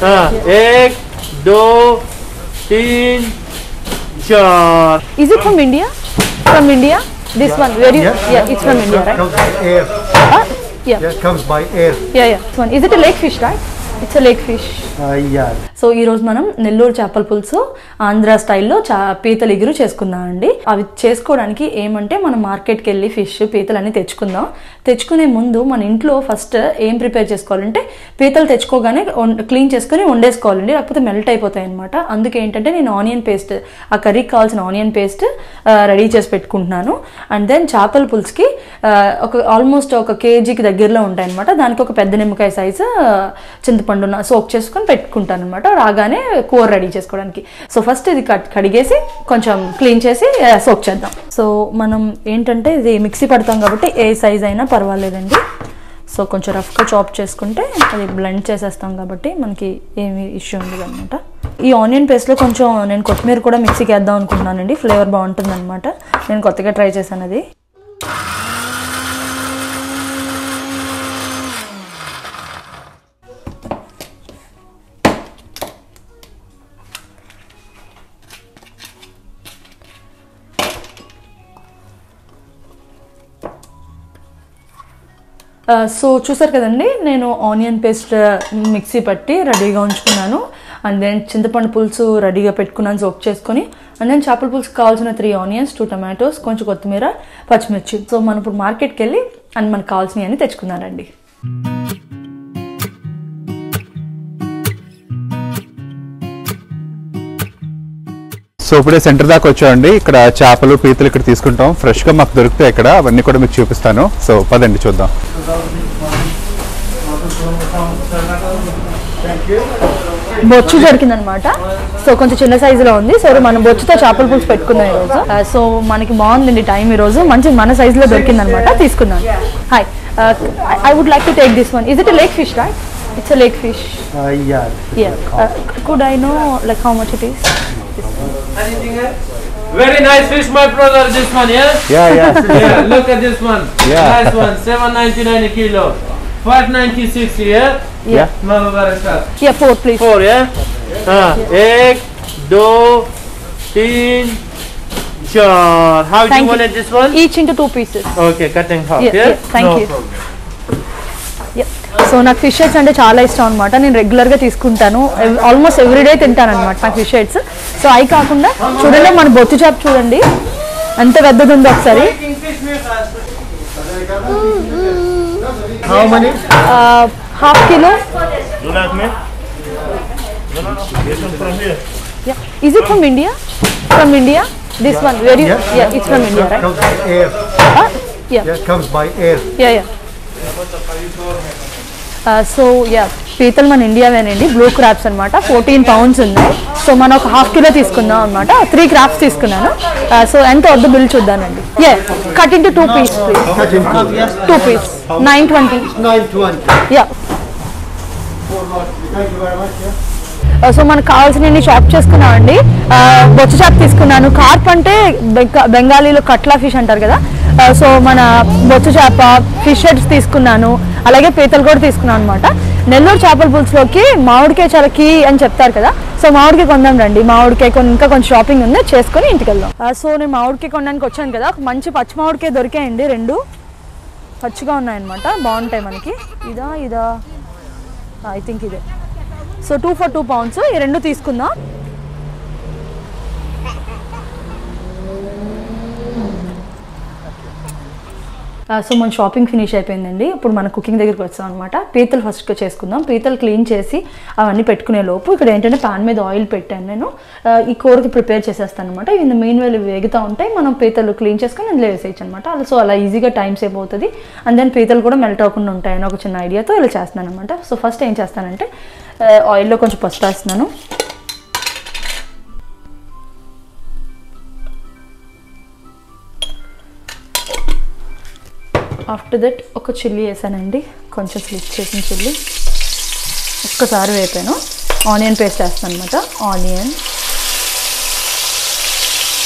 एक दो तीन चार. Is it from India? From India? This one. Where you? Yeah, it's from India, right? Comes by air. Yeah. It comes by air. Yeah. This one. Is it a lake fish, right? It's a lake fish. Yeah. So ఈ రోజు మనం నెల్లూరు చేపల పులుసు ఆంధ్ర స్టైల్లో పీతల ఇగురు చేసుకుందామండి. అవి చేసుకోవడానికి ఏమంటే మనం మార్కెట్కి వెళ్ళి ఫిష్ పీతలు అన్ని తెచ్చుకుందాం. తెచ్చుకునే ముందు మన ఇంట్లో ఫస్ట్ ఏం ప్రిపేర్ చేసుకోవాలంటే పీతలు తెచ్చుకోగానే క్లీన్ చేసుకుని వండేసుకోవాలండి, లేకపోతే మెల్ట్ అయిపోతాయి అనమాట. అందుకే ఏంటంటే నేను ఆనియన్ పేస్ట్, ఆ కర్రీకి కావాల్సిన ఆనియన్ పేస్ట్ రెడీ చేసి పెట్టుకుంటున్నాను. అండ్ దెన్ చేపల పులుసుకి ఆల్మోస్ట్ ఒక కేజీకి దగ్గరలో ఉంటాయి అనమాట. దానికి ఒక పెద్ద నిమ్మకాయ సైజు చింతపండు సోక్ చేసుకొని పెట్టుకుంటాను అనమాట, రాగానే కూర రెడీ చేసుకోవడానికి. సో ఫస్ట్ ఇది కడిగేసి కొంచెం క్లీన్ చేసి సోక్ చేద్దాం. సో మనం ఏంటంటే ఇది మిక్సీ పడతాం కాబట్టి ఏ సైజ్ అయినా పర్వాలేదండి. సో కొంచెం రఫ్గా చాప్ చేసుకుంటే అది బ్లెండ్ చేసేస్తాం కాబట్టి మనకి ఏమి ఇష్యూ ఉండదు అనమాట. ఈ ఆనియన్ పేస్ట్లో కొంచెం నేను కొత్తిమీర కూడా మిక్సీకి వేద్దాం అనుకుంటున్నానండి, ఫ్లేవర్ బాగుంటుంది అనమాట. నేను కొత్తగా ట్రై చేశాను అది. సో చూసారు కదండి, నేను ఆనియన్ పేస్ట్ మిక్సీ పట్టి రెడీగా ఉంచుకున్నాను. అండ్ దెన్ చింతపండు పులుసు రెడీగా పెట్టుకున్నాను సోక్ చేసుకొని. అండ్ దెన్ చేపల పులుసుకి కావాల్సిన 3 ఆనియన్స్, 2 టమాటోస్, కొంచెం కొత్తిమీర, పచ్చిమిర్చి. సో మనం ఇప్పుడు మార్కెట్కి వెళ్ళి అండ్ మనకు కావాల్సినవి అన్నీ తెచ్చుకున్నానండి. సో ఇప్పుడే సెంటర్ దాకా వచ్చామండి. ఇక్కడ చేపలు పీతలు ఇక్కడ తీసుకుంటాం, ఫ్రెష్గా మాకు దొరుకుతాయి ఇక్కడ. అవన్నీ కూడా మీకు చూపిస్తాను. సో పదండి చూద్దాం. బొచ్చు దొరికిందనమాట. సో కొంచెం చిన్న సైజులో ఉంది. సో మనం బొచ్చుతో చేపల పులుసు పెట్టుకున్నాం ఈరోజు. సో మనకి బాగుందండి టైం ఈరోజు, మంచి మన సైజులో దొరికిందనమాట, తీసుకున్నాను. Hi, I would like to take this one. Is it a lake fish, right? It's a lake fish. Could I know like how much it is? Very nice fish, my brother. This one, yeah. Yeah. Look at this one. Yeah. Nice one. 7.99 a kilo. 5.96. Yeah. No, Yeah, 4 please. 4, yeah. एक दो तीन चार. How do you want it, this one? Each into 2 pieces. Okay, cutting half. Yeah. Thank you. So నాకు fish heads అంటే చాలా ఇష్టం అనమాట. నేను రెగ్యులర్గా తీసుకుంటాను, ఆల్మోస్ట్ ఎవ్రీడే తింటాను అనమాట నాకు ఫిష్ హెడ్స్. సో అవి కాకుండా చూడండి మన బొచ్చు చేప చూడండి ఎంత పెద్దది ఉందో ఒకసారి. How many? ½ kilo. You like me? Yeah. Is it from India? From India? This one. Where you? Yeah, it's from India, right? Comes by air. Yeah. It comes by air. Yeah. So పీతలు మన ఇండియావేనండి, blue crabs అనమాట. 14 pounds ఉన్నాయి. So మనం ఒక ½ kilo తీసుకుందాం అనమాట. 3 crabs తీసుకున్నాను. So ఎంత వద్దు బిల్ చూద్దానండి. Cut into 2 pieces please. 2 pieces. 920. 920. Yeah. Thank you very much. So మనకు కావాల్సినవి చాప్ చేసుకున్నామండి. బొచ్చు చేప తీసుకున్నాను. కార్ప్ అంటే బెంగాలీలో కట్లా ఫిష్ అంటారు కదా. సో మన బొచ్చు చేప, ఫిష్ హెడ్స్ తీసుకున్నాను, అలాగే పీతలు కూడా తీసుకున్నాను అనమాట. నెల్లూరు చేపల పులుసులోకి మామిడికాయ చాలా కీ అని చెప్తారు కదా. సో మామిడికాయ కొందాం రండి. మామిడికాయ ఇంకా కొంచెం షాపింగ్ ఉంది, చేసుకొని ఇంటికి వెళ్దాం. సో నేను మామిడికాయ కొనడానికి వచ్చాను కదా. ఒక మంచి పచ్చి మామిడికాయ దొరికాయండి, 2 పచ్చిగా ఉన్నాయన్నమాట, బాగుంటాయి మనకి. ఇదా ఐ థింక్ ఇదే. So 2 for 2 pounds. ఈ 2 తీసుకుందాం. సో మన షాపింగ్ ఫినిష్ అయిపోయిందండి. ఇప్పుడు మన కుకింగ్ దగ్గరికి వచ్చాం అనమాట. పీతలు ఫస్ట్ చేసుకుందాం. పీతలు క్లీన్ చేసి అవన్నీ పెట్టుకునే లోపు ఇక్కడ ఏంటంటే పాన్ మీద ఆయిల్ పెట్టాను నేను. ఈ కూరకి ప్రిపేర్ చేసేస్తాను అనమాట. ఇవి మెయిన్ వేలు వేగుతూ ఉంటాయి, మనం పీతలు క్లీన్ చేసుకొని అందులో వేసేయచ్చు అనమాట. సో అలా ఈజీగా టైం సేవ్ అవుతుంది. అండ్ దెన్ పీతలు కూడా మెల్ట్ అవ్వకుండా ఉంటాయని ఒక చిన్న ఐడియాతో ఇలా చేస్తున్నాను అనమాట. సో ఫస్ట్ ఏం చేస్తానంటే ఆయిల్లో కొంచెం పసుపు వేస్తున్నాను. ఆఫ్టర్ దట్ ఒక చిల్లీ వేసానండి, కొంచెం స్లిప్ చేసిన చిల్లీ. ఒక్కసారి వేపాను. ఆనియన్ పేస్ట్ వేస్తాను అనమాట. ఆనియన్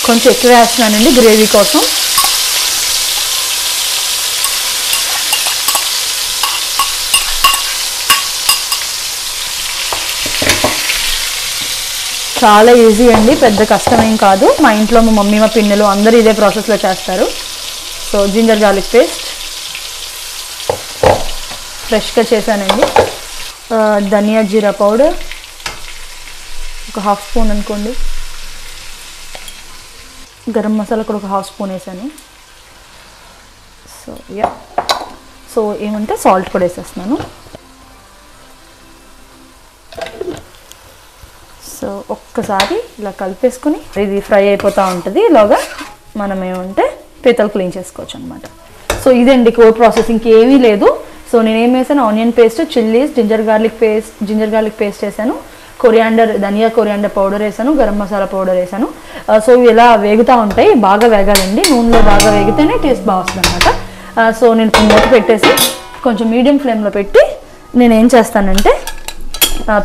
కొంచెం ఎక్కువ వేస్తున్నానండి గ్రేవీ కోసం. చాలా ఈజీ అండి, పెద్ద కష్టమేం కాదు. మా ఇంట్లో మా మమ్మీ, మా పిన్నలు అందరూ ఇదే ప్రాసెస్లో చేస్తారు. సో జింజర్ గార్లిక్ పేస్ట్ ఫ్రెష్గా చేశానండి. ధనియా జీరా పౌడర్ ఒక 1/2 స్పూన్ అనుకోండి. గరం మసాలా కూడా ఒక 1/2 స్పూన్ వేసాను. సో ఏమంటే సాల్ట్ కూడా వేసేస్తున్నాను. సో ఒక్కసారి ఇలా కలిపేసుకుని ఇది ఫ్రై అయిపోతూ ఉంటుంది. ఇలాగా మనం ఏమంటే పీతలు క్లీన్ చేసుకోవచ్చు అనమాట. సో ఇదండి కోర్ ప్రాసెస్, ఇంకేమీ లేదు. సో నేనేం వేసాను, onion paste, chillies, ginger garlic paste వేసాను, ధనియా కొరియాండర్ పౌడర్ వేసాను, గరం మసాలా పౌడర్ వేసాను. సో ఇవి ఇలా వేగుతూ ఉంటాయి, బాగా వేగాలండి. నూనెలో బాగా వేగితేనే టేస్ట్ బాగా వస్తుంది అనమాట. సో నేను మూత పెట్టేసి కొంచెం మీడియం ఫ్లేమ్లో పెట్టి నేను ఏం చేస్తానంటే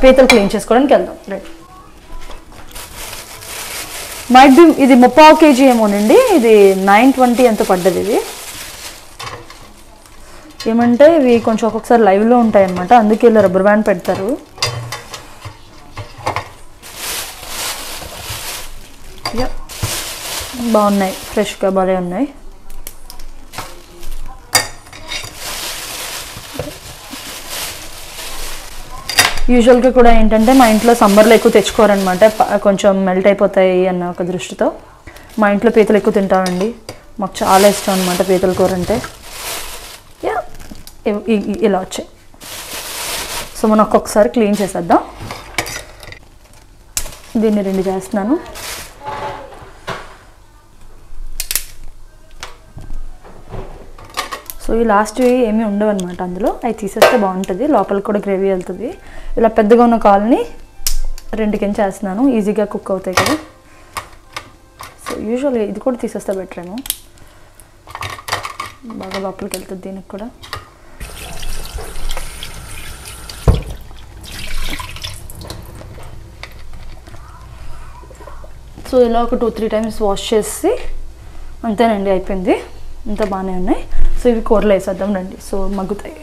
పీతలు క్లీన్ చేసుకోవడానికి వెళ్దాం. రైట్, మైట్ బి ఇది 30 kg ఏమోనండి, ఇది 920 ఎంత పడ్డది. ఇది ఏమంటే ఇవి కొంచెం ఒక్కొక్కసారి లైవ్లో ఉంటాయి అన్నమాట, అందుకే ఇలా రబ్బర్ బ్యాండ్ పెడతారు. బాగున్నాయి, ఫ్రెష్గా బాగా ఉన్నాయి. యూజువల్గా కూడా ఏంటంటే మా ఇంట్లో సమ్మర్లో ఎక్కువ తెచ్చుకోరనమాట, కొంచెం మెల్ట్ అయిపోతాయి అన్న ఒక దృష్టితో. మా ఇంట్లో పీతలు ఎక్కువ తింటామండి, మాకు చాలా ఇష్టం అనమాట పీతల కూర అంటే. ఇలా వచ్చాయి. సో మనం ఒక్కొక్కసారి క్లీన్ చేసేద్దాం. దీన్ని 2 చేస్తున్నాను. సో ఈ లాస్ట్వి ఏమీ ఉండవు అనమాట అందులో, అవి తీసేస్తే బాగుంటుంది, లోపల కూడా గ్రేవీ వెళ్తుంది. ఇలా పెద్దగా ఉన్న కాల్ని 2 కింద చేస్తున్నాను, ఈజీగా కుక్ అవుతాయి కదా. సో యూజువల్గా ఇది కూడా తీసేస్తే బెటర్ ఏమో, బాగా లోపలికి వెళ్తుంది దీనికి కూడా. సో ఇలా ఒక 2-3 టైమ్స్ వాష్ చేసి అంతేనండి, అయిపోయింది. ఇంత బాగానే ఉన్నాయి. సో ఇవి కూరలో వేసేద్దాం రండి, సో మగ్గుతాయి.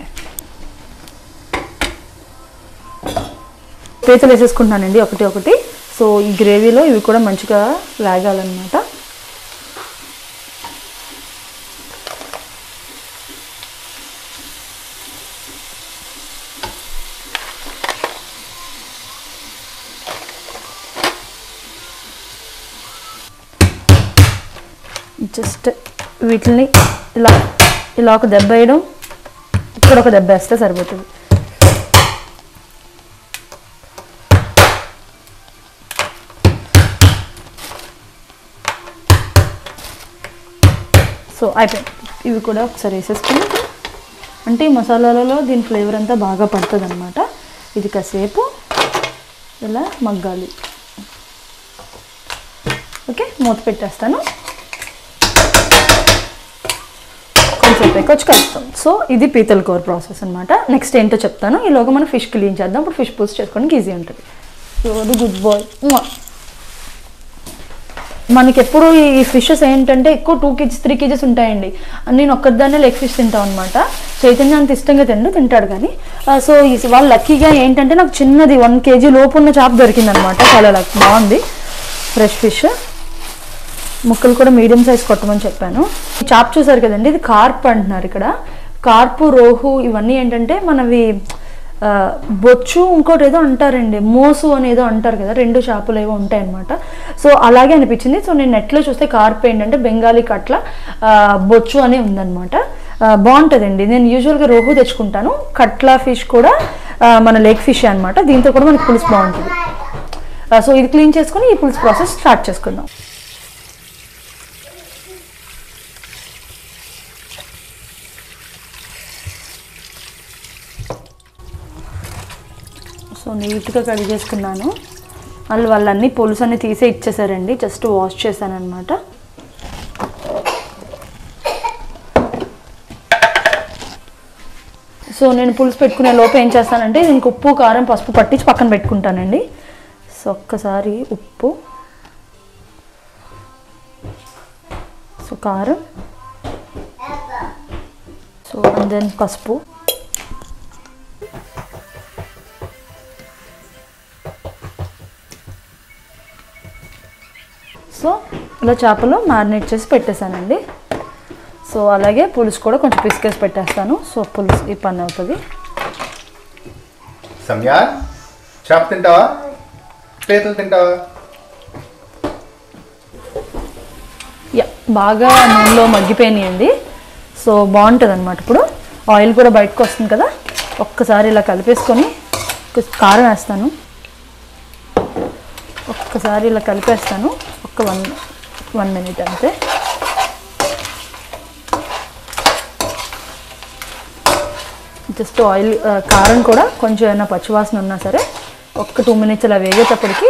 పీతలు వేసేసుకుంటున్నానండి ఒకటి. సో ఈ గ్రేవీలో ఇవి కూడా మంచిగా వేగాలన్నమాట. జస్ట్ వీటిని ఇలా ఒక దెబ్బ వేయడం, ఇక్కడ ఒక దెబ్బ వేస్తే సరిపోతుంది. సో అయిపోయింది. ఇవి కూడా ఒకసారి వేసేసుకుని, అంటే ఈ మసాలాలలో దీని ఫ్లేవర్ అంతా బాగా పడుతుంది అనమాట. ఇది కాసేపు ఇలా మగ్గాలి. ఓకే, మూత పెట్టేస్తాను, కొంచెం కలుస్తాం. సో ఇది పీతల కూర ప్రాసెస్ అనమాట. నెక్స్ట్ ఏంటో చెప్తాను, ఈలోగా మనం ఫిష్ క్లీన్ చేద్దాం. ఇప్పుడు ఫిష్ పులుసు చేసుకోవడానికి ఈజీ ఉంటుంది. సో అది గుడ్ బాయ్. మనకి ఎప్పుడు ఈ ఫిషెస్ ఏంటంటే ఎక్కువ 2 kg 3 kg ఉంటాయండి. నేను ఒక్కదాన్నే లెగ్ ఫిష్ తింటాను అనమాట. చైతన్య అంత ఇష్టంగా తింటాడు కానీ. సో వాళ్ళు లక్కీగా ఏంటంటే నాకు చిన్నది 1 kg లోపు ఉన్న చేప దొరికింది అనమాట. చాలా బాగుంది ఫ్రెష్ ఫిష్. ముక్కలు కూడా మీడియం సైజ్ కొట్టమని చెప్పాను. చేప చూసారు కదండి, ఇది కార్ప్ అంటున్నారు ఇక్కడ. కార్పు, రోహు ఇవన్నీ ఏంటంటే మనవి బొచ్చు, ఇంకోటి ఏదో అంటారండి, మోసు అనేదో అంటారు కదా, 2 చేపలు ఏవో ఉంటాయి అనమాట. సో అలాగే అనిపించింది. సో నేను నెట్లో చూస్తే కార్ప్ ఏంటంటే బెంగాలీ కట్ల బొచ్చు అని ఉందన్నమాట. బాగుంటుందండి. నేను యూజువల్గా రోహు తెచ్చుకుంటాను. కట్ల ఫిష్ కూడా మన లేక్ ఫిష్ అనమాట. దీంతో కూడా మనకి పులుసు బాగుంటుంది. సో ఇది క్లీన్ చేసుకుని ఈ పులుసు ప్రాసెస్ స్టార్ట్ చేసుకుందాం. సో నీట్గా కడిగేసుకున్నాను. వాళ్ళన్నీ పులుసు అన్నీ తీసే ఇచ్చేసారండి, జస్ట్ వాష్ చేశాను అనమాట. సో నేను పులుసు పెట్టుకునే లోపు ఏం చేస్తానంటే దీనికి ఉప్పు, కారం, పసుపు పట్టించి పక్కన పెట్టుకుంటానండి. సో ఒక్కసారి ఉప్పు, సో కారం, సో అండ్ దెన్ పసుపు, సో ఇలా చేపలు మ్యారినేట్ చేసి పెట్టేశానండి. సో అలాగే పులుసు కూడా కొంచెం పిసికేసి పెట్టేస్తాను. సో పులుసు ఈ పని అవుతుంది. సంధ్య చేప తింటావా, పీతలు తింటావా? బాగా నూనెలో మగ్గిపోయినాయండి. సో బాగుంటుంది అనమాట. ఇప్పుడు ఆయిల్ కూడా బయటకు వస్తుంది కదా, ఒక్కసారి ఇలా కలిపేసుకొని కారం వేస్తాను. ఒక్కసారి ఇలా కలిపేస్తాను. ఒక 1 మినిట్ అంతే. జస్ట్ ఆయిల్ కారం కూడా కొంచెం ఏమైనా పచ్చివాసన ఉన్నా సరే ఒక 2 మినిట్స్ అలా వేగేటప్పటికి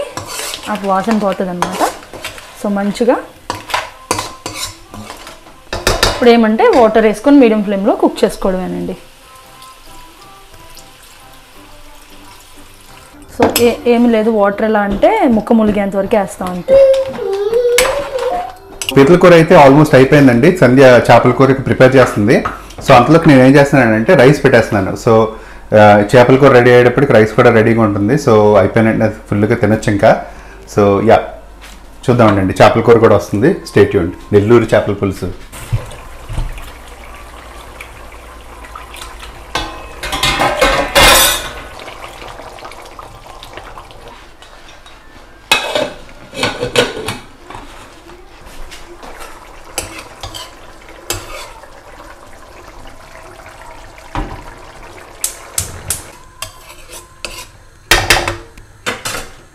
ఆ వాసన పోతుంది అనమాట. సో మంచిగా ఇప్పుడు ఏమంటే వాటర్ వేసుకొని మీడియం ఫ్లేమ్లో కుక్ చేసుకోవడమేనండి. సో ఏమి లేదు, వాటర్ ఎలా అంటే ముక్క ములిగేంత వరకు వేస్తాం అంతే. పీతల కూర అయితే ఆల్మోస్ట్ అయిపోయిందండి. సంధ్య చేపల కూరకి ప్రిపేర్ చేస్తుంది. సో అంతలోకి నేను ఏం చేస్తున్నానంటే రైస్ పెట్టేస్తున్నాను. సో చేపల కూర రెడీ అయ్యేటప్పటికి రైస్ కూడా రెడీగా ఉంటుంది. సో అయిపోయినట్టు ఫుల్గా తినొచ్చు ఇంకా. సో చూద్దామండి, చేపల కూర కూడా వస్తుంది. Stay tuned. నెల్లూరు చేపల పులుసు.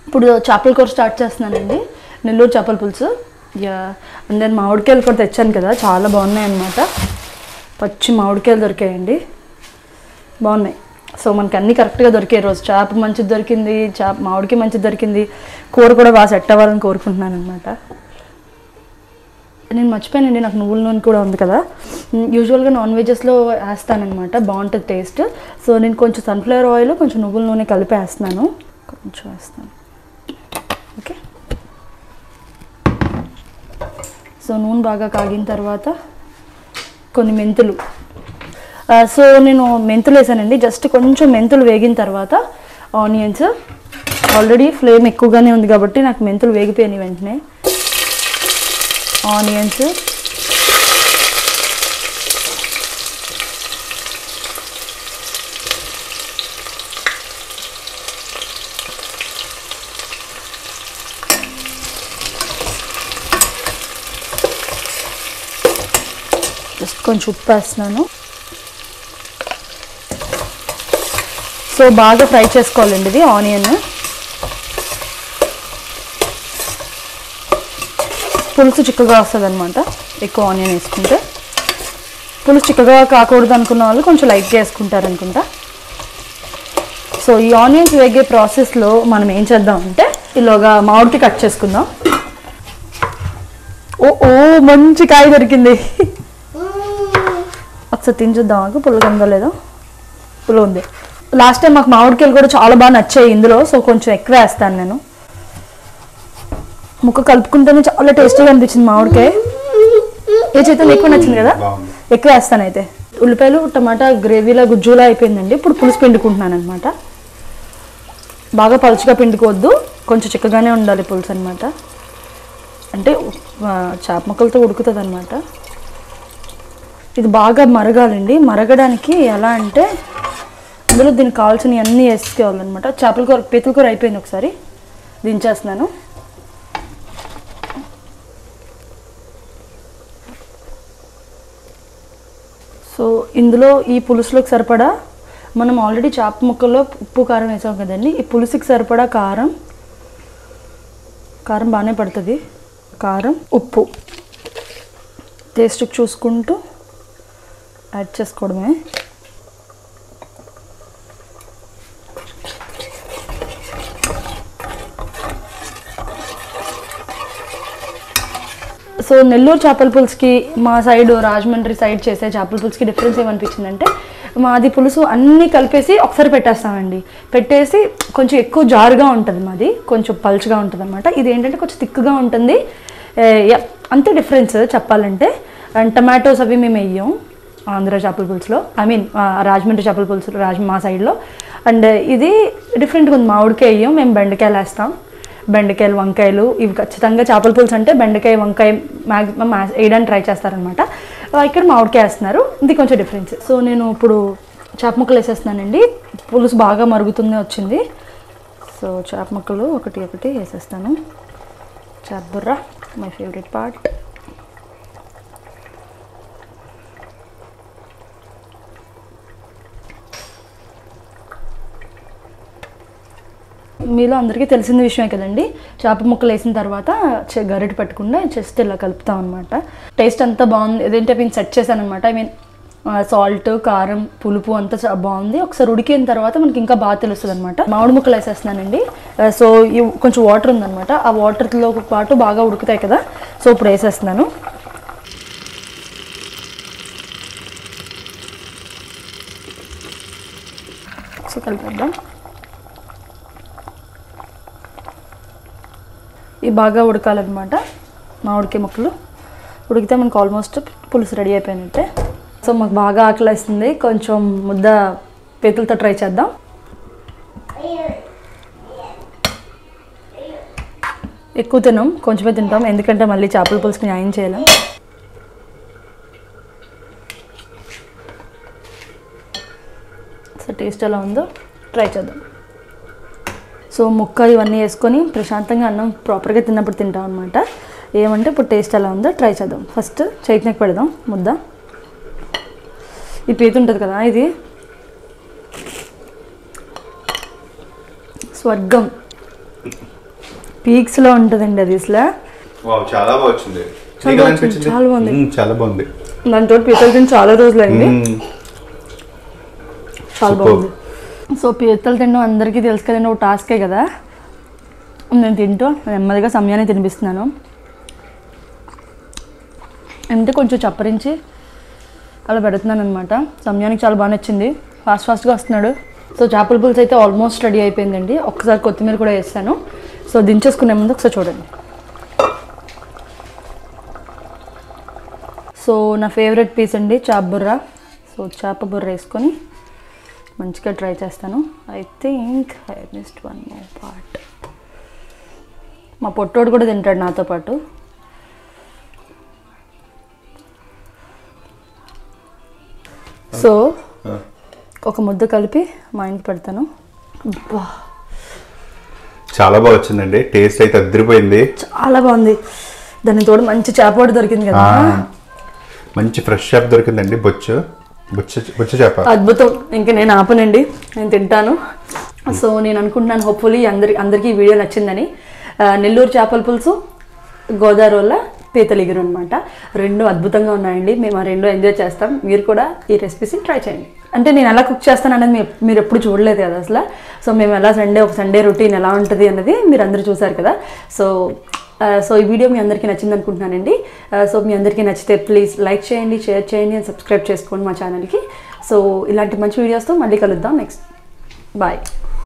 ఇప్పుడు చేపల కూర స్టార్ట్ చేస్తున్నానండి. నెల్లూరు చేపల పులుసు. అండ్ నేను మామిడికాయలు కూడా తెచ్చాను కదా, చాలా బాగున్నాయి అన్నమాట. పచ్చి మామిడికాయలు దొరికాయండి, బాగున్నాయి. సో మనకి అన్నీ కరెక్ట్గా దొరికాయి రోజు. చేప మంచిది దొరికింది, మామిడికాయ మంచిది దొరికింది, కూర కూడా బాగా సెట్ అవ్వాలని కోరుకుంటున్నాను అనమాట. నేను మర్చిపోయానండి, నాకు నువ్వుల నూనె కూడా ఉంది కదా. యూజువల్గా నాన్ వెజెస్లో వేస్తానమాట, బాగుంటుంది టేస్ట్. సో నేను కొంచెం సన్ఫ్లవర్ ఆయిల్ కొంచెం నువ్వుల నూనె కలిపి వేస్తున్నాను. కొంచెం వేస్తాను. ఓకే. సో నూనె బాగా కాగిన తర్వాత కొన్ని మెంతులు. సో నేను మెంతులు వేసానండి. జస్ట్ కొంచెం మెంతులు వేగిన తర్వాత ఆనియన్స్. ఆల్రెడీ ఫ్లేమ్ ఎక్కువగానే ఉంది కాబట్టి నాకు మెంతులు వేగిపోయినాయి. వెంటనే ఆనియన్స్, జస్ట్ కొంచెం ఉప్పు వేస్తున్నాను. సో బాగా ఫ్రై చేసుకోవాలండి ఇది ఆనియన్. పులుసు చిక్కగా వస్తుంది అనమాట ఎక్కువ ఆనియన్ వేసుకుంటే. పులుసు చిక్కగా కాకూడదు అనుకున్న వాళ్ళు కొంచెం లైట్గా వేసుకుంటారు అనుకుంటా. సో ఈ ఆనియన్స్ వేగే ప్రాసెస్లో మనం ఏం చేద్దామంటే ఇలాగా మామిడికి కట్ చేసుకుందాం. ఓ మంచి కాయ దొరికింది. ఒకసారి తిని చూద్దాం, పుల్లగా ఉందో లేదో. పుల్ల ఉంది. లాస్ట్ టైం మాకు మామిడికాయలు కూడా చాలా బాగా నచ్చాయి ఇందులో. సో కొంచెం ఎక్కువ వేస్తాను నేను. ముక్క కలుపుకుంటేనే చాలా టేస్టీగా అనిపించింది మామిడికాయ. ఏ చేతులు ఎక్కువ నచ్చింది కదా, ఎక్కువ వేస్తాను. అయితే ఉల్లిపాయలు టమాటా గ్రేవీలా గుజ్జులా అయిపోయిందండి. ఇప్పుడు పులుసు పిండుకుంటున్నాను అనమాట. బాగా పలుచగా పిండుకోవద్దు, కొంచెం చిక్కగానే ఉండాలి పులుసు అనమాట. అంటే చేప ముక్కలతో ఉడుకుతుంది అనమాట. ఇది బాగా మరగాలండి. మరగడానికి ఎలా అంటే అందులో దీనికి కావాల్సినవి అన్నీ వేసుకోవాలన్నమాట. చేపల కూర పీతల కూర అయిపోయింది. ఒకసారి దించేస్తున్నాను. సో ఇందులో ఈ పులుసులోకి సరిపడా మనం ఆల్రెడీ చేప ముక్కల్లో ఉప్పు కారం వేసాం కదండి. ఈ పులుసుకి సరిపడా కారం బాగానే పడుతుంది. కారం, ఉప్పు టేస్ట్కి చూసుకుంటూ యాడ్ చేసుకోవడమే. సో నెల్లూరు చేపల పులుసుకి మా సైడ్ రాజమండ్రి సైడ్ చేసే చేపల పులుసుకి డిఫరెన్స్ ఏమనిపించిందంటే మాది పులుసు అన్నీ కలిపేసి ఒకసారి పెట్టేస్తామండి. పెట్టేసి కొంచెం ఎక్కువ జారుగా ఉంటుంది, మాది కొంచెం పలుచగా ఉంటుంది అనమాట. ఇది ఏంటంటే కొంచెం థిక్గా ఉంటుంది. అంతే డిఫరెన్స్ చెప్పాలంటే. అండ్ టమాటోస్ అవి మేము వేయం ఆంధ్ర చేపల పులుసులో, ఐ మీన్ రాజమండ్రి చేపల పులుసు మా సైడ్లో. అండ్ ఇది డిఫరెంట్గా ఉంది. మామిడికాయ వేయం, మేము బెండకాయలు వేస్తాం. బెండకాయలు, వంకాయలు ఇవి ఖచ్చితంగా చేపల పులుసు అంటే బెండకాయ, వంకాయ మ్యాక్సిమం వేయడానికి ట్రై చేస్తారనమాట. ఇక్కడ మామిడికాయ వేస్తున్నారు, ఇది కొంచెం డిఫరెన్స్. సో నేను ఇప్పుడు చేప ముక్కలు వేసేస్తున్నానండి. పులుసు బాగా మరుగుతూనే వచ్చింది. సో చేప ముక్కలు ఒకటి ఒకటి వేసేస్తాను. చేప బుర్ర మై ఫేవరెట్ పార్ట్. మీలో అందరికీ తెలిసిన విషయమే కదండి, చేప ముక్కలు వేసిన తర్వాత గరిటె పెట్టకుండా జస్ట్ ఇలా కలుపుతాం అనమాట. టేస్ట్ అంతా బాగుంది. ఏదంటే నేను సెట్ చేశాను అనమాట. ఐ మీన్ సాల్ట్, కారం, పులుపు అంతా బాగుంది. ఒకసారి ఉడికిన తర్వాత మనకి ఇంకా బాగా తెలుస్తుంది అనమాట. మామిడి ముక్కలు వేసేస్తున్నానండి. సో కొంచెం వాటర్ ఉందన్నమాట, ఆ వాటర్తో పాటు బాగా ఉడుకుతాయి కదా. సో ఇప్పుడు వేసేస్తున్నాను. సో కలిపేద్దాం. ఇవి బాగా ఉడకాలన్నమాట. మామిడికాయ ముక్కలు ఉడికితే మనకు ఆల్మోస్ట్ పులుసు రెడీ అయిపోయినట్టే. సో మాకు బాగా ఆకలి వేస్తుంది, కొంచెం ముద్ద పీతలతో ట్రై చేద్దాం. ఎక్కువ తినాం, కొంచెమే తింటాం, ఎందుకంటే మళ్ళీ చేపల పులుసుకి న్యాయం చేయలేం. సో టేస్ట్ ఎలా ఉందో ట్రై చేద్దాం. సో ముక్క ఇవన్నీ వేసుకొని ప్రశాంతంగా అన్నం ప్రాపర్గా తిన్నప్పుడు తింటాం అనమాట. ఏమంటే ఇప్పుడు టేస్ట్ ఎలా ఉందో ట్రై చేద్దాం. ఫస్ట్ చేతికి పెడదాం ముద్ద. ఈ పీత ఉంటుంది కదా, ఇది స్వర్గం, పీక్స్లో ఉంటుందండి అది. అసలు చాలా బాగుంది, చాలా బాగుంది, చాలా బాగుంది. దాంతో పీతలు తిని చాలా రోజులైంది, చాలా బాగుంది. సో పీతలు తినడం అందరికీ తెలుసు కదండి, ఒక టాస్కే కదా. నేను తింటూ నెమ్మదిగా సమయాన్ని తినిపిస్తున్నాను. అంటే కొంచెం చప్పరించి అలా పెడుతున్నాను అనమాట. సమయానికి చాలా బాగా నచ్చింది, ఫాస్ట్గా వస్తున్నాడు. సో చేపల పులుసు అయితే ఆల్మోస్ట్ రెడీ అయిపోయిందండి. ఒక్కసారి కొత్తిమీర కూడా వేస్తాను. సో దించేసుకునే ముందు ఒకసారి చూడండి. సో నా ఫేవరెట్ పీస్ అండి చేప బుర్ర. సో చేప బుర్ర వేసుకొని మంచిగా ట్రై చేస్తాను. I think I missed one more part. మా పొట్టోడు కూడా తింటాడు నాతో పాటు. సో ఒక ముద్ద కలిపి మా ఇంటికి పెడతాను. చాలా బాగా వచ్చిందండి, టేస్ట్ అయితే అదిరిపోయింది, చాలా బాగుంది. దాని తోడు మంచి చేప దొరికింది కదా, మంచి ఫ్రెష్ చేప దొరికిందండి. బొచ్చ చేప అద్భుతం. ఇంకా నేను ఆపనండి, నేను తింటాను. సో నేను అనుకుంటున్నాను హోప్ఫుల్లీ అందరికీ ఈ వీడియో నచ్చిందని. నెల్లూరు చేపల పులుసు, గోదావరిలో పీతల ఇగురు అనమాట. రెండు అద్భుతంగా ఉన్నాయండి. మేము ఆ రెండు ఎంజాయ్ చేస్తాం. మీరు కూడా ఈ రెసిపీస్ని ట్రై చేయండి. అంటే నేను ఎలా కుక్ చేస్తాను అనేది మీరు ఎప్పుడు చూడలేదు కదా అసలు. సో మేము ఎలా ఒక సండే రొటీన్ ఎలా ఉంటుంది అన్నది మీరు అందరూ చూసారు కదా. సో ఈ వీడియో మీ అందరికీ నచ్చింది అనుకుంటున్నానండి. సో మీ అందరికీ నచ్చితే ప్లీజ్ లైక్ చేయండి, షేర్ చేయండి అండ్ సబ్స్క్రైబ్ చేసుకోండి మా ఛానల్కి. సో ఇలాంటి మంచి వీడియోస్తో మళ్ళీ కలుద్దాం నెక్స్ట్. బాయ్.